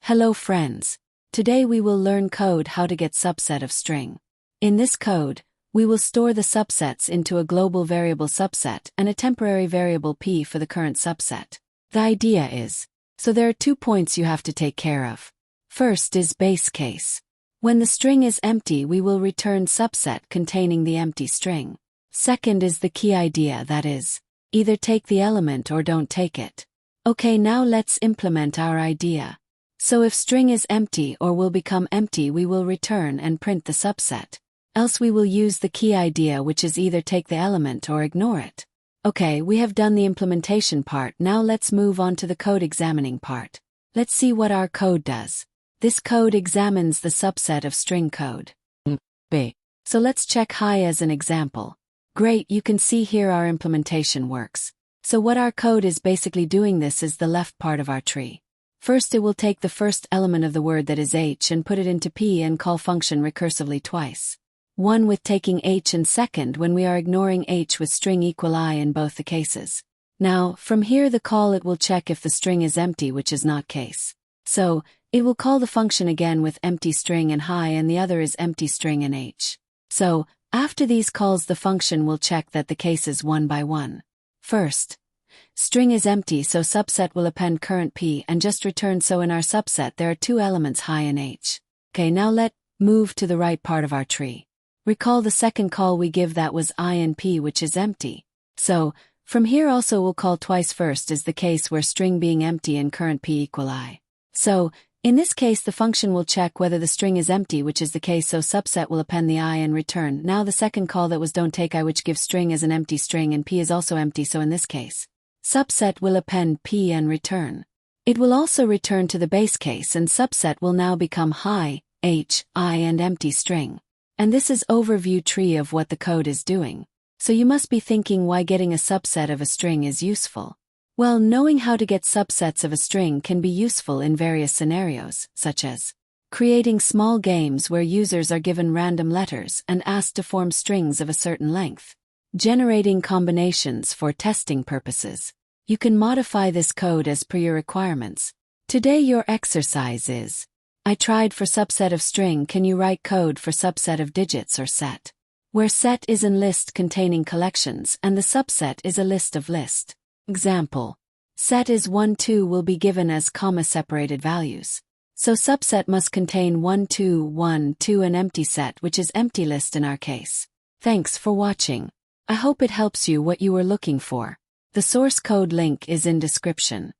Hello friends. Today we will learn code how to get subset of string. In this code, we will store the subsets into a global variable subset and a temporary variable p for the current subset. The idea is, so there are 2 points you have to take care of. First is base case. When the string is empty, we will return subset containing the empty string. Second is the key idea, that is, either take the element or don't take it. Okay, now let's implement our idea. So if string is empty or will become empty, we will return and print the subset. Else we will use the key idea, which is either take the element or ignore it. Okay, we have done the implementation part. Now let's move on to the code examining part. Let's see what our code does. This code examines the subset of string code. B. So let's check hi as an example. Great, you can see here our implementation works. So what our code is basically doing, this is the left part of our tree. First, it will take the first element of the word, that is h, and put it into p and call function recursively twice. One with taking h and second when we are ignoring h with string equal I in both the cases. Now, from here the call, it will check if the string is empty, which is not case. So, it will call the function again with empty string and hi, and the other is empty string and h. So, after these calls the function will check that the cases one by one. First, string is empty, so subset will append current p and just return, so in our subset there are 2 elements hi and h. Okay, now let's move to the right part of our tree. Recall the second call we give, that was I and p, which is empty. So, from here also we'll call twice. First is the case where string being empty and current p equal I. So, in this case the function will check whether the string is empty, which is the case, so subset will append the I and return. Now the second call, that was don't take I, which gives string as an empty string and p is also empty, so in this case, subset will append p and return. It will also return to the base case, and subset will now become hi, h, I and empty string. And this is overview tree of what the code is doing. So you must be thinking why getting a subset of a string is useful. Well, knowing how to get subsets of a string can be useful in various scenarios, such as creating small games where users are given random letters and asked to form strings of a certain length. Generating combinations for testing purposes. You can modify this code as per your requirements. Today your exercise is, I tried for subset of string. Can you write code for subset of digits or set? Where set is in list containing collections and the subset is a list of list. Example. Set is 1, 2 will be given as comma-separated values. So subset must contain 1, 2, 1, 2 an empty set, which is empty list in our case. Thanks for watching. I hope it helps you what you were looking for. The source code link is in description.